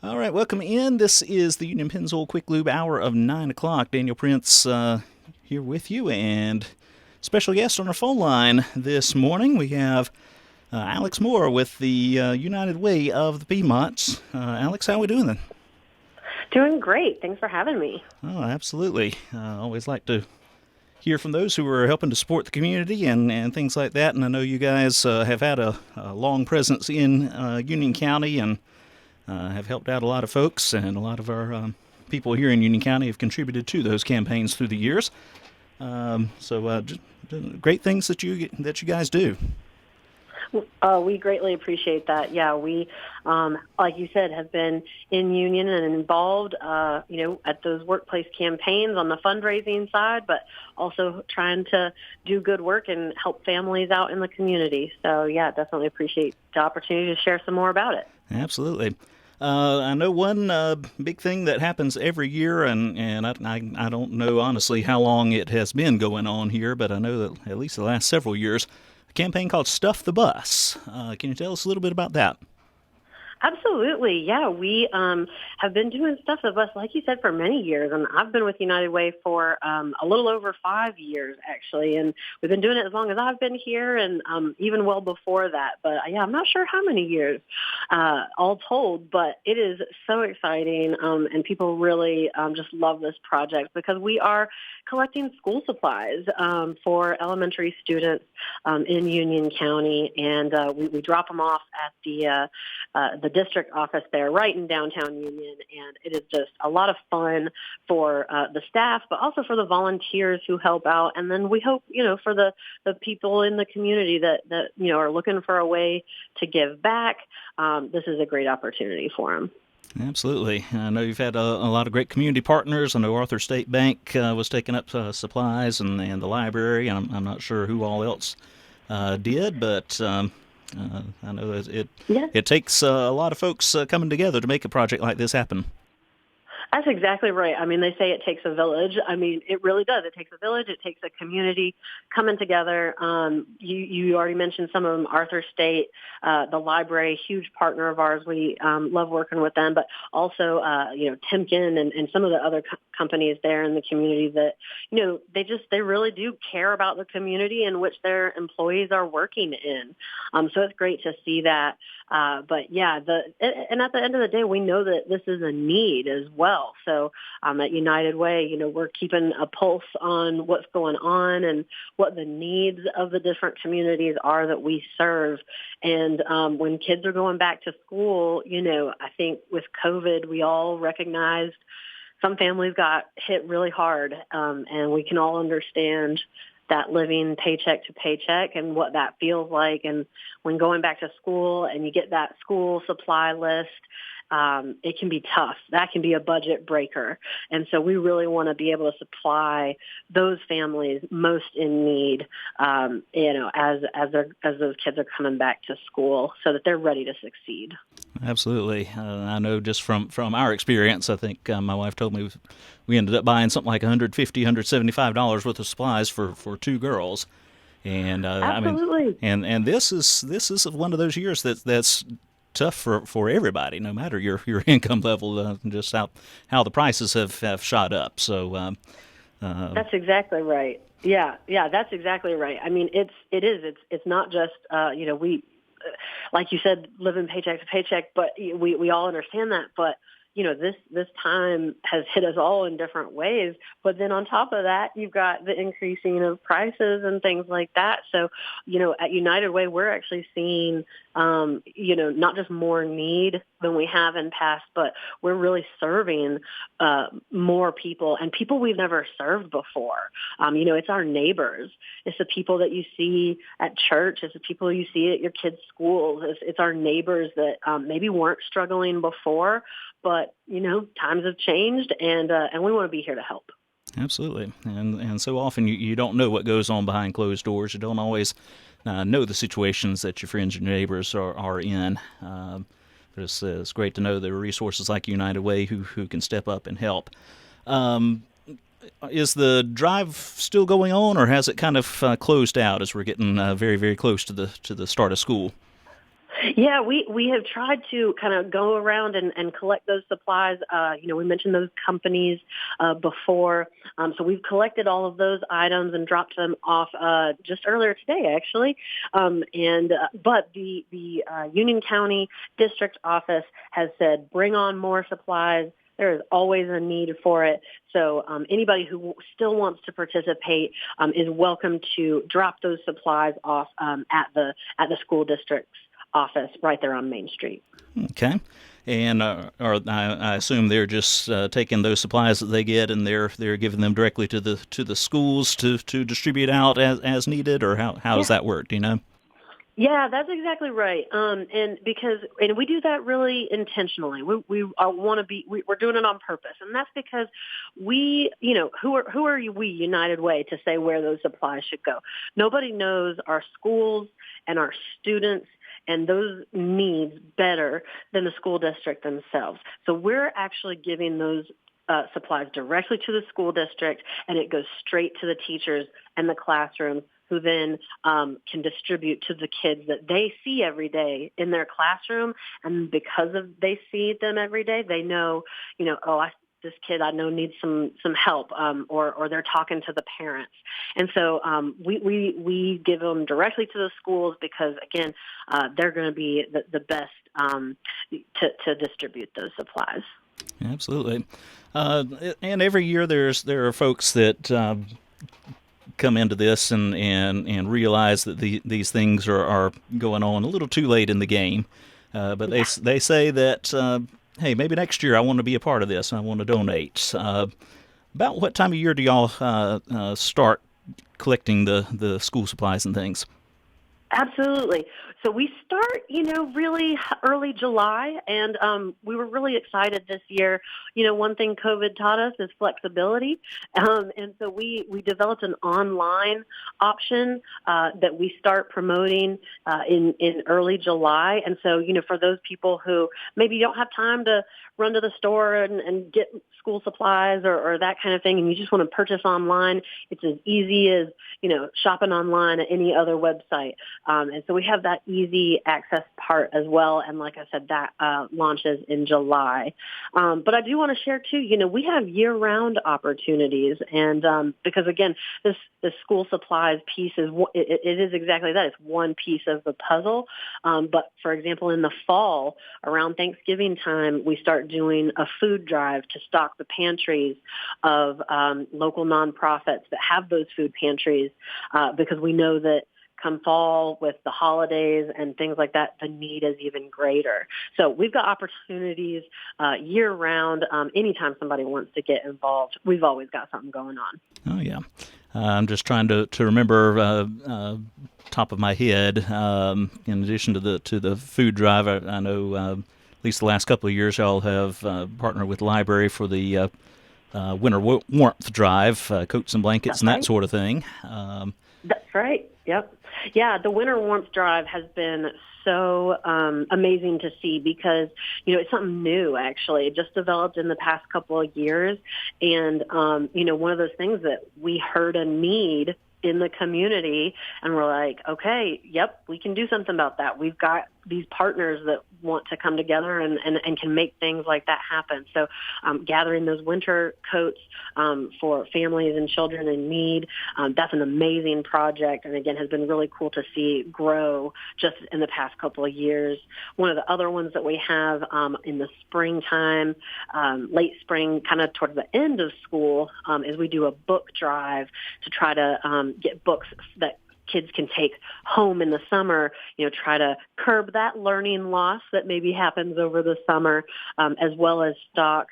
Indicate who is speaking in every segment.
Speaker 1: All right, welcome in. This is the Union Pennzoil Quick Lube Hour of 9 o'clock. Daniel Prince here with you, and special guest on our phone line this morning. We have Alex Moore with the United Way of the Piedmonts. Alex, how are we doing then?
Speaker 2: Doing great. Thanks for having me.
Speaker 1: Oh, absolutely. Always like to hear from those who are helping to support the community and things like that. And I know you guys have had a long presence in Union County and have helped out a lot of folks, and a lot of our people here in Union County have contributed to those campaigns through the years. Just great things that you guys do.
Speaker 2: We greatly appreciate that. Yeah, we, like you said, have been in union and involved, at those workplace campaigns on the fundraising side, but also trying to do good work and help families out in the community. So, yeah, definitely appreciate the opportunity to share some more about it.
Speaker 1: Absolutely. I know one big thing that happens every year, and I don't know honestly how long it has been going on here, but I know that at least the last several years, a campaign called Stuff the Bus. Can you tell us a little bit about that?
Speaker 2: Absolutely. Yeah, we have been doing Stuff the Bus, like you said, for many years. And I've been with United Way for a little over 5 years, actually. And we've been doing it as long as I've been here and even well before that. But, yeah, I'm not sure how many years all told. But it is so exciting, and people really just love this project because we are collecting school supplies for elementary students in Union County. And we drop them off at the district office there right in downtown Union, and it is just a lot of fun for the staff, but also for the volunteers who help out. And then we hope, for the people in the community that are looking for a way to give back, this is a great opportunity for them.
Speaker 1: Absolutely. I know you've had a lot of great community partners. I know Arthur State Bank was taking up supplies, and the library, and I'm not sure who all else did, but I know that it takes a lot of folks coming together to make a project like this happen.
Speaker 2: That's exactly right. I mean, they say it takes a village. I mean, it really does. It takes a village. It takes a community coming together. You already mentioned some of them, Arthur State, the library, huge partner of ours. We love working with them, but also, Timken and some of the other companies there in the community that, they really do care about the community in which their employees are working in. So it's great to see that. But yeah, and at the end of the day, we know that this is a need as well. So at United Way, we're keeping a pulse on what's going on and what the needs of the different communities are that we serve. And when kids are going back to school, I think with COVID, we all recognized some families got hit really hard, and we can all understand that living paycheck to paycheck and what that feels like. And when going back to school and you get that school supply list, it can be tough. That can be a budget breaker. And so we really want to be able to supply those families most in need, as those kids are coming back to school so that they're ready to succeed.
Speaker 1: Absolutely. I know just from our experience, I think my wife told me we ended up buying something like $150, $175 worth of supplies for two girls. And
Speaker 2: Absolutely.
Speaker 1: and this is one of those years that's tough for everybody, no matter your income level, just how the prices have shot up. So
Speaker 2: that's exactly right. Yeah, that's exactly right. I mean, it's not just we, like you said, living paycheck to paycheck, but we all understand that. But this time has hit us all in different ways. But then on top of that, you've got the increasing of prices and things like that. So, at United Way, we're actually seeing, not just more need than we have in past, but we're really serving more people and people we've never served before. It's our neighbors. It's the people that you see at church. It's the people you see at your kids' schools. It's our neighbors that maybe weren't struggling before, but, times have changed, and we want to be here to help.
Speaker 1: Absolutely. And so often you don't know what goes on behind closed doors. You don't always know the situations that your friends and your neighbors are in. But it's great to know there are resources like United Way who can step up and help. Is the drive still going on, or has it kind of closed out as we're getting very, very close to the start of school?
Speaker 2: Yeah, we have tried to kind of go around and collect those supplies. We mentioned those companies before. So we've collected all of those items and dropped them off just earlier today, actually. But the Union County District Office has said, bring on more supplies. There is always a need for it. So anybody who still wants to participate is welcome to drop those supplies off at the school district's office right there on Main Street.
Speaker 1: Okay. And I assume they're just taking those supplies that they get and they're giving them directly to the schools to distribute out as needed, or how does that work? Do you know?
Speaker 2: Yeah, that's exactly right. And we do that really intentionally. We want to be, we're doing it on purpose. And that's because who are we, United Way, to say where those supplies should go? Nobody knows our schools and our students and those needs better than the school district themselves. So we're actually giving those supplies directly to the school district, and it goes straight to the teachers and the classrooms, who then can distribute to the kids that they see every day in their classroom. And because they see them every day, they know, this kid I know needs some help, or they're talking to the parents. And so we give them directly to the schools because, again, they're going to be the best to distribute those supplies.
Speaker 1: Absolutely. And every year there are folks that come into this and realize that these things are going on a little too late in the game. But they say that, hey, maybe next year I want to be a part of this and I want to donate. About what time of year do y'all start collecting the school supplies and things?
Speaker 2: Absolutely. So we start, really early July, and we were really excited this year. One thing COVID taught us is flexibility, and so we developed an online option that we start promoting in early July. And so, for those people who maybe don't have time to run to the store and get school supplies or that kind of thing, and you just want to purchase online, it's as easy as, shopping online at any other website. And so we have that easy access part as well. And like I said, that launches in July. But I do want to share too, we have year-round opportunities. And because again, this school supplies piece it is exactly that. It's one piece of the puzzle. But for example, in the fall, around Thanksgiving time, we start doing a food drive to stock the pantries of local nonprofits that have those food pantries, because we know that come fall with the holidays and things like that, the need is even greater. So we've got opportunities year-round. Anytime somebody wants to get involved, we've always got something going on.
Speaker 1: Oh, yeah. I'm just trying to remember top of my head. In addition to the food drive, I know at least the last couple of years y'all have partnered with the library for the winter warmth drive, coats and blankets. That's and right. That sort of thing.
Speaker 2: That's right. Yep. Yeah, the winter warmth drive has been so amazing to see because, it's something new, actually. It just developed in the past couple of years. And, one of those things that we heard a need in the community, and we're like, okay, yep, we can do something about that. We've got these partners that want to come together and can make things like that happen. So gathering those winter coats for families and children in need, that's an amazing project, and again, has been really cool to see grow just in the past couple of years. One of the other ones that we have in the springtime, late spring, kind of towards the end of school, is we do a book drive to try to get books that kids can take home in the summer, try to curb that learning loss that maybe happens over the summer, as well as stock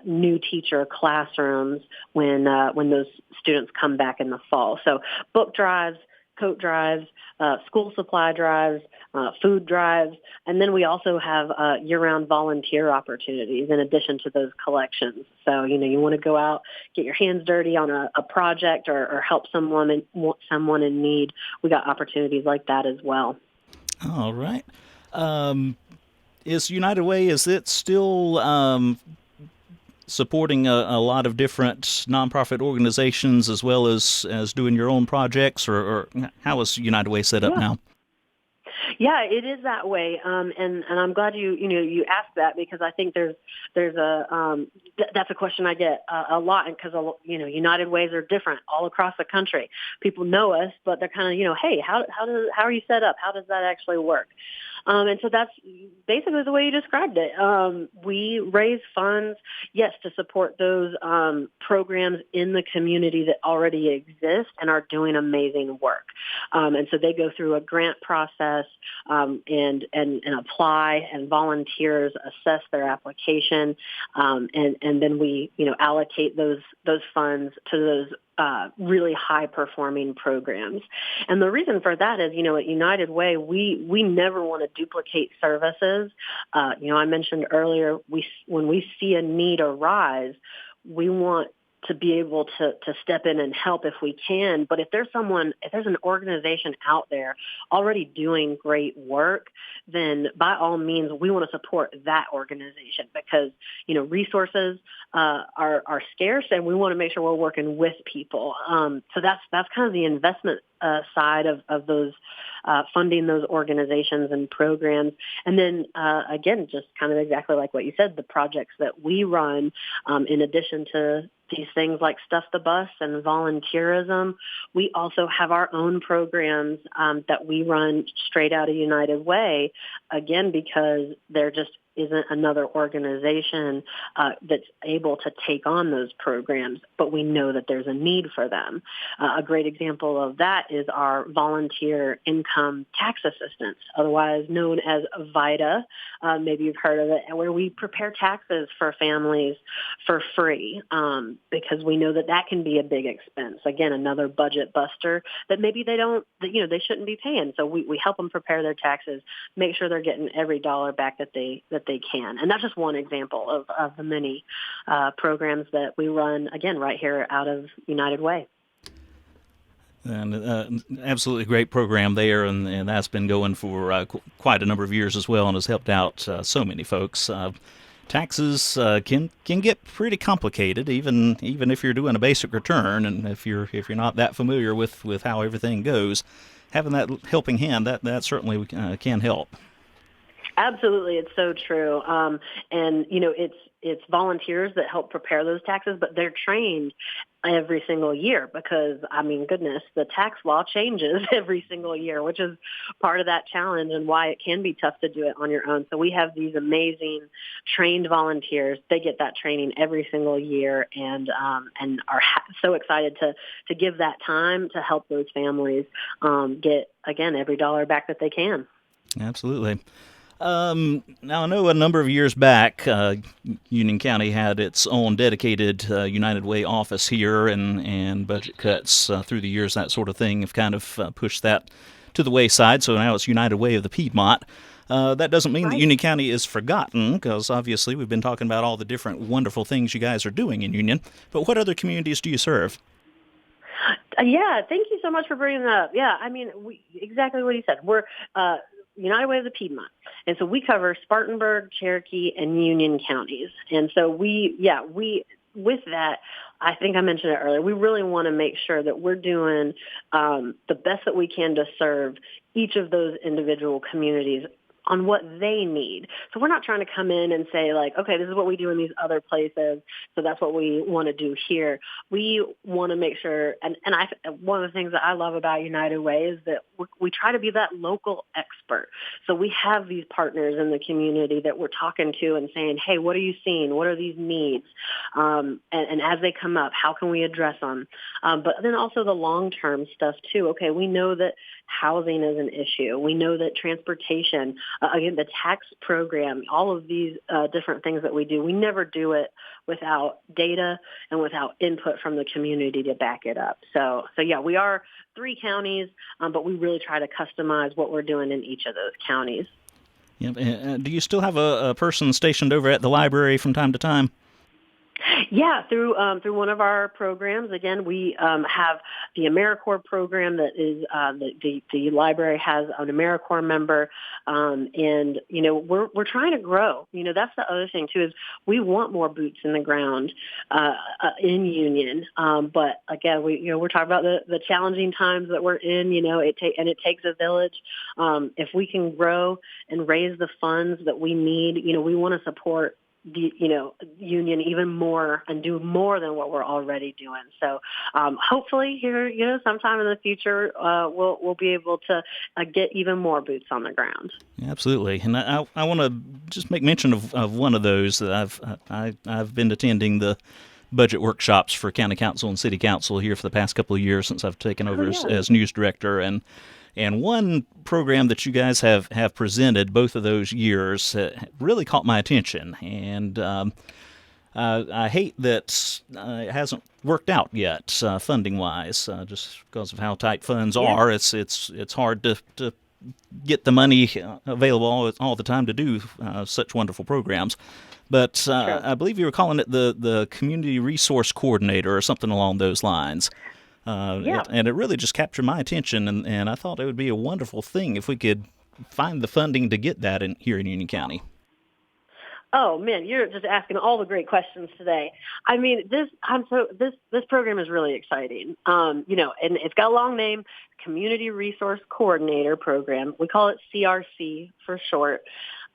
Speaker 2: new teacher classrooms when those students come back in the fall. So book drives, coat drives, school supply drives, food drives, and then we also have year-round volunteer opportunities in addition to those collections. So, you want to go out, get your hands dirty on a project or help someone in need. We got opportunities like that as well.
Speaker 1: All right. Is United Way, is it still supporting a lot of different nonprofit organizations as well as doing your own projects, or how is United Way set up now?
Speaker 2: Yeah, it is that way, and I'm glad you asked that, because I think there's that's a question I get a lot, because United Ways are different all across the country. People know us, but they're kind of hey, how are you set up? How does that actually work? And so that's basically the way you described it. We raise funds, yes, to support those programs in the community that already exist and are doing amazing work. And so they go through a grant process and apply, and volunteers assess their application, and then we allocate those funds to those really high-performing programs. And the reason for that is, at United Way, we never want to duplicate services. I mentioned earlier, when we see a need arise, we want to be able to step in and help if we can. But if there's an organization out there already doing great work, then by all means, we want to support that organization, because, resources are scarce, and we want to make sure we're working with people. So that's kind of the investment side of those funding those organizations and programs. And then, again, just kind of exactly like what you said, the projects that we run, in addition to these things like Stuff the Bus and volunteerism, we also have our own programs that we run straight out of United Way, again, because there just isn't another organization that's able to take on those programs, but we know that there's a need for them. A great example of that is our volunteer income tax assistance, otherwise known as VITA. Maybe you've heard of it, where we prepare taxes for families for free, because we know that can be a big expense. Again, another budget buster that maybe they shouldn't be paying. So we help them prepare their taxes, make sure they're getting every dollar back that they can. And that's just one example of the many programs that we run, again, right here out of United Way.
Speaker 1: And absolutely great program there, and that's been going for quite a number of years as well, and has helped out so many folks. Taxes can get pretty complicated, even if you're doing a basic return, and if you're not that familiar with how everything goes. Having that helping hand, that certainly can help.
Speaker 2: Absolutely, it's so true. And it's volunteers that help prepare those taxes, but they're trained every single year, because goodness, the tax law changes every single year, which is part of that challenge and why it can be tough to do it on your own. So we have these amazing trained volunteers. They get that training every single year, and are so excited to give that time to help those families get, again, every dollar back that they can.
Speaker 1: Absolutely. Now, I know a number of years back, Union County had its own dedicated United Way office here, and budget cuts through the years, that sort of thing, have kind of pushed that to the wayside. So now it's United Way of the Piedmont. That doesn't mean that Union County is forgotten, because obviously we've been talking about all the different wonderful things you guys are doing in Union. But what other communities do you serve?
Speaker 2: Yeah, thank you so much for bringing that up. Yeah, exactly what you said. We're United Way of the Piedmont. And so we cover Spartanburg, Cherokee, and Union counties. And so with that, I think I mentioned it earlier, we really want to make sure that we're doing the best that we can to serve each of those individual communities on what they need. So we're not trying to come in and say, like, okay, this is what we do in these other places, so that's what we want to do here. We want to make sure, and one of the things that I love about United Way is that we try to be that local expert. So we have these partners in the community that we're talking to and saying, hey, what are you seeing? What are these needs? And as they come up, how can we address them? But then also the long-term stuff too. Okay, we know that housing is an issue. We know that transportation, again, the tax program, all of these different things that we do, we never do it without data and without input from the community to back it up. So yeah, we are 3 counties, but we really try to customize what we're doing in each of those counties.
Speaker 1: Yep. Do you still have a person stationed over at the library from time to time?
Speaker 2: Yeah, through one of our programs. Again, we have the AmeriCorps program that is the library has an AmeriCorps member, and we're trying to grow. That's the other thing too is we want more boots in the ground in Union. But again, we're talking about the challenging times that we're in. It takes a village. If we can grow and raise the funds that we need, we want to support the Union even more and do more than what we're already doing. So hopefully here sometime in the future we'll be able to get even more boots on the ground.
Speaker 1: Absolutely, and I want to just make mention of one of those that I've been attending the budget workshops for county council and city council here for the past couple of years since I've taken over as news director, and one program that you guys have presented both of those years really caught my attention, and I hate that it hasn't worked out yet funding wise, just because of how tight funds are. It's hard to get the money available all the time to do such wonderful programs. But I believe you were calling it the Community Resource Coordinator or something along those lines. And it really just captured my attention, and I thought it would be a wonderful thing if we could find the funding to get that here in Union County.
Speaker 2: Oh man, you're just asking all the great questions today. I mean, this program is really exciting. And it's got a long name, Community Resource Coordinator Program. We call it CRC for short.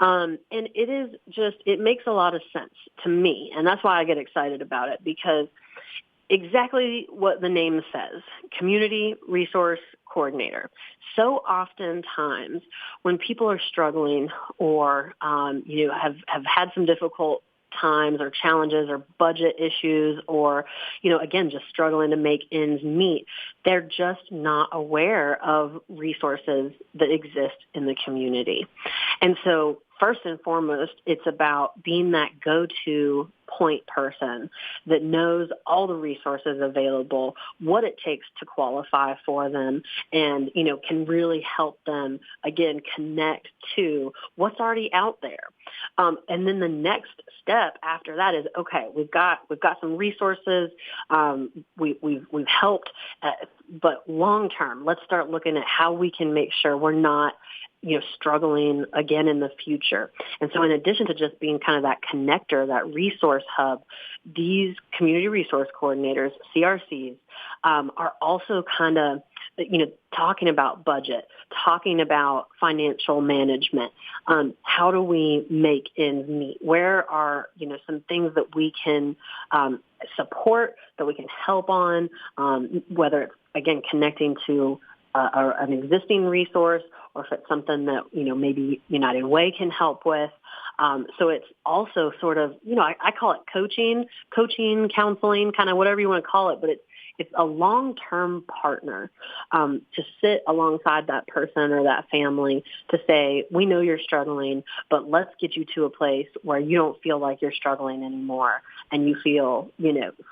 Speaker 2: And it makes a lot of sense to me, and that's why I get excited about it, because exactly what the name says, Community Resource Coordinator. So oftentimes when people are struggling or, have had some difficult times or challenges or budget issues or, again, just struggling to make ends meet, they're just not aware of resources that exist in the community. And so first and foremost, it's about being that go-to point person that knows all the resources available, what it takes to qualify for them, and, can really help them, again, connect to what's already out there. And then the next step after that is, okay, we've got some resources, we've helped, but long term, let's start looking at how we can make sure we're not struggling again in the future. And so in addition to just being kind of that connector, that resource hub, these community resource coordinators, CRCs, are also kind of, talking about budget, talking about financial management. How do we make ends meet? Where are, some things that we can support, that we can help on, whether it's, again, connecting to an existing resource, or if it's something that, maybe United Way can help with. So it's also sort of, I call it coaching, counseling, kind of whatever you want to call it, but it's a long-term partner to sit alongside that person or that family to say, we know you're struggling, but let's get you to a place where you don't feel like you're struggling anymore and you feel,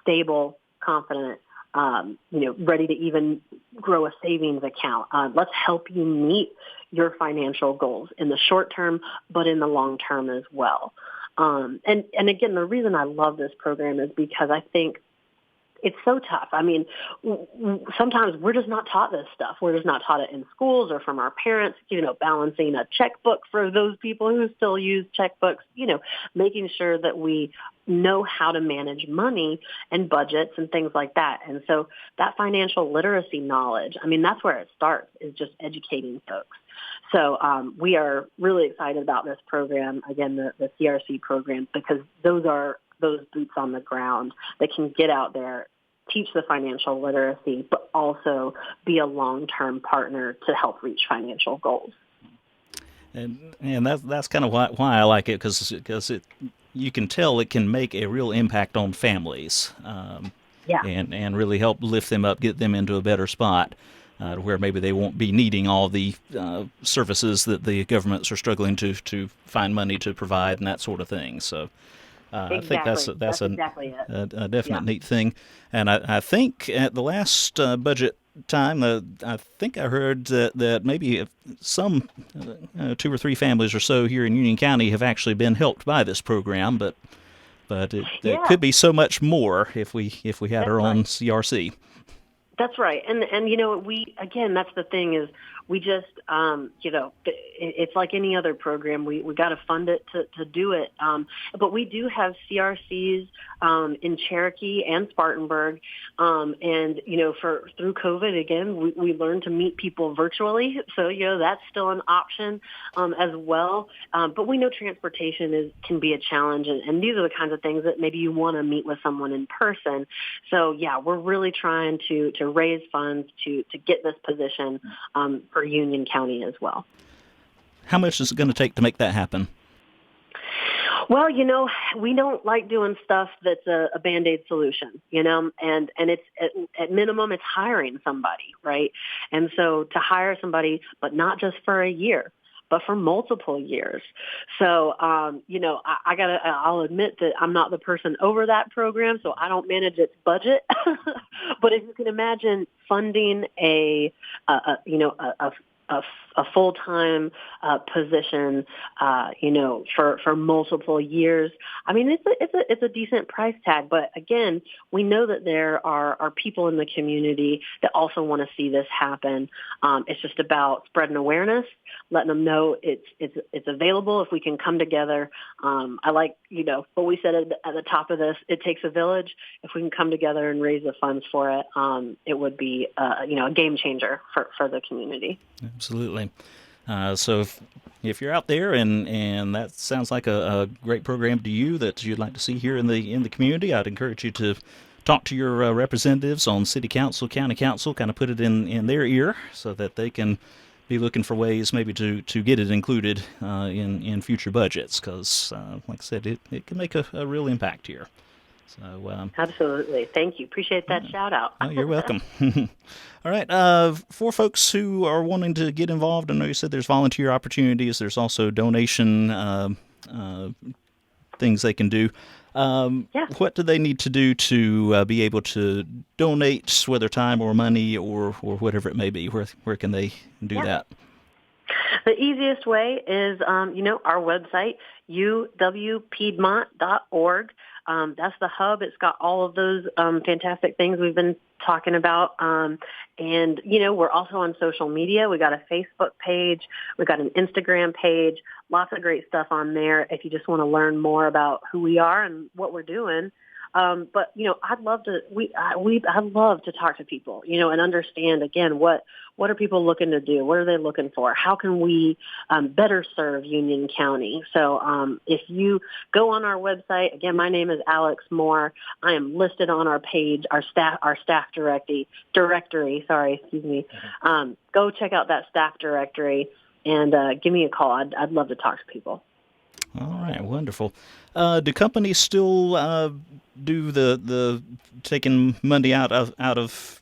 Speaker 2: stable, confident, ready to even grow a savings account. Let's help you meet your financial goals in the short term, but in the long term as well. And again, the reason I love this program is because I think it's so tough. I mean, sometimes we're just not taught this stuff. We're just not taught it in schools or from our parents, balancing a checkbook for those people who still use checkbooks, making sure that we know how to manage money and budgets and things like that. And so that financial literacy knowledge, I mean, that's where it starts, is just educating folks. So we are really excited about this program, again, the CRC program, because those are those boots on the ground that can get out there, teach the financial literacy, but also be a long-term partner to help reach financial goals.
Speaker 1: And that's kind of why I like it, because you can tell it can make a real impact on families, and really help lift them up, get them into a better spot, to where maybe they won't be needing all the services that the governments are struggling to find money to provide and that sort of thing. So I think that's exactly a definite neat thing. And I think at the last budget time, I think I heard that maybe some 2 or 3 families or so here in Union County have actually been helped by this program, but but it
Speaker 2: Yeah,
Speaker 1: could be so much more if we had
Speaker 2: that's
Speaker 1: our
Speaker 2: right.
Speaker 1: own CRC.
Speaker 2: That's right. And we again, that's the thing is we just it's like any other program. We got to fund it to do it. But we do have CRCs in Cherokee and Spartanburg. And for through COVID again, we learned to meet people virtually. So that's still an option as well. But we know transportation can be a challenge, and these are the kinds of things that maybe you want to meet with someone in person. So yeah, we're really trying to raise funds to get this position for Union County as well.
Speaker 1: How much is it going to take to make that happen?
Speaker 2: Well, we don't like doing stuff that's a Band-Aid solution, and it's at minimum it's hiring somebody, right? And so to hire somebody, but not just for a year, but for multiple years. So, I'll admit that I'm not the person over that program, so I don't manage its budget. But if you can imagine funding a full-time position, for multiple years. I mean, it's a decent price tag. But again, we know that there are people in the community that also want to see this happen. It's just about spreading awareness, letting them know it's available if we can come together. I like what we said at the top of this. It takes a village. If we can come together and raise the funds for it, it would be a game changer for the community.
Speaker 1: Absolutely. So if you're out there and that sounds like a great program to you that you'd like to see here in the community, I'd encourage you to talk to your representatives on city council, county council, kind of put it in their ear so that they can be looking for ways maybe to get it included in future budgets because, like I said, it can make a real impact here. So
Speaker 2: Absolutely. Thank you. Appreciate that shout out.
Speaker 1: Oh, you're welcome. All right. For folks who are wanting to get involved, I know you said there's volunteer opportunities. There's also donation things they can do.
Speaker 2: Yeah.
Speaker 1: What do they need to do to be able to donate, whether time or money or whatever it may be? Where can they do that?
Speaker 2: The easiest way is, our website, uwpiedmont.org. That's the hub. It's got all of those fantastic things we've been talking about. And, we're also on social media. We got a Facebook page. We got an Instagram page. Lots of great stuff on there if you just want to learn more about who we are and what we're doing. But I'd love to talk to people, and understand again what are people looking to do? What are they looking for? How can we better serve Union County? So if you go on our website, again, my name is Alex Moore. I am listed on our page, our staff directory. Go check out that staff directory and give me a call. I'd love to talk to people.
Speaker 1: All right, wonderful. Do companies still do the taking money out of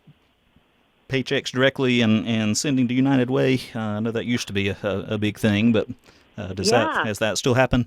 Speaker 1: paychecks directly and sending to United Way? I know that used to be a big thing, but has that still happened?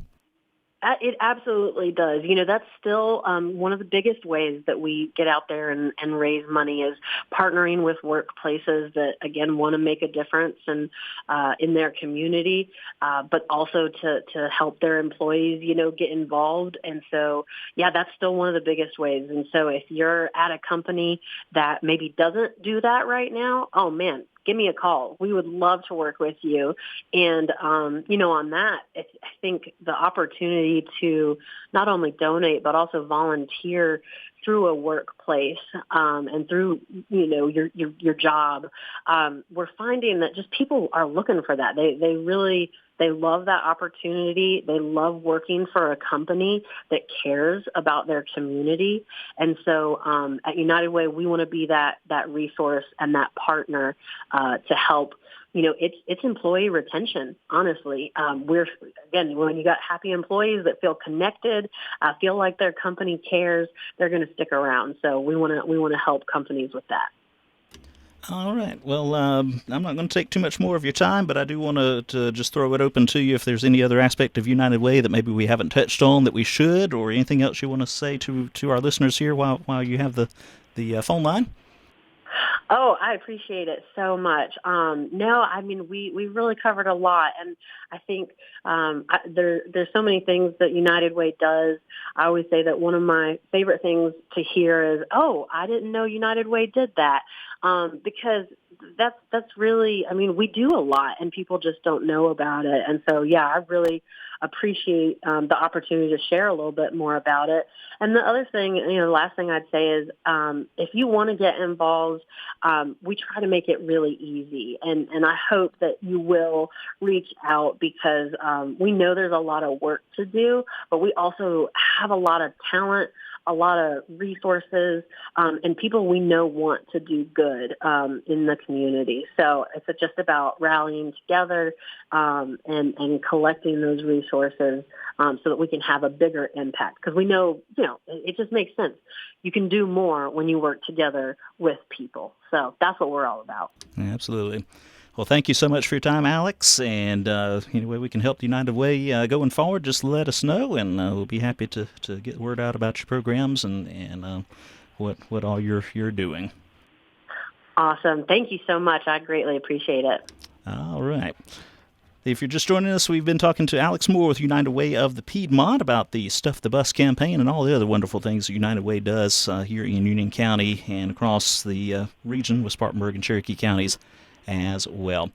Speaker 2: It absolutely does. That's still one of the biggest ways that we get out there and raise money is partnering with workplaces that, again, want to make a difference in their community, but also to help their employees, get involved. And so, yeah, that's still one of the biggest ways. And so if you're at a company that maybe doesn't do that right now, oh, man, give me a call. We would love to work with you. And, on that, I think the opportunity to not only donate, but also volunteer through a workplace and through, your job, we're finding that just people are looking for that. They love that opportunity. They love working for a company that cares about their community. And so at United Way, we want to be that resource and that partner to help. It's employee retention, honestly. When you got happy employees that feel connected, feel like their company cares, they're going to stick around. So we want to help companies with that.
Speaker 1: All right. Well, I'm not going to take too much more of your time, but I do want to just throw it open to you if there's any other aspect of United Way that maybe we haven't touched on that we should, or anything else you want to say to our listeners here while you have the phone line.
Speaker 2: Oh, I appreciate it so much. No, I mean we really covered a lot, and I think there's so many things that United Way does. I always say that one of my favorite things to hear is, "Oh, I didn't know United Way did that," because that's really, I mean, we do a lot, and people just don't know about it. And so, yeah, I really appreciate the opportunity to share a little bit more about it. And the other thing, the last thing I'd say is, if you want to get involved, we try to make it really easy. And I hope that you will reach out because we know there's a lot of work to do, but we also have a lot of talent, a lot of resources, and people we know want to do good in the community. So it's just about rallying together and collecting those resources so that we can have a bigger impact. Because we know, it just makes sense. You can do more when you work together with people. So that's what we're all about.
Speaker 1: Absolutely. Well, thank you so much for your time, Alex. And any way we can help the United Way going forward, just let us know, and we'll be happy to get word out about your programs and what all you're doing.
Speaker 2: Awesome. Thank you so much. I greatly appreciate it.
Speaker 1: All right. If you're just joining us, we've been talking to Alex Moore with United Way of the Piedmont about the Stuff the Bus campaign and all the other wonderful things that United Way does here in Union County and across the region with Spartanburg and Cherokee counties as well.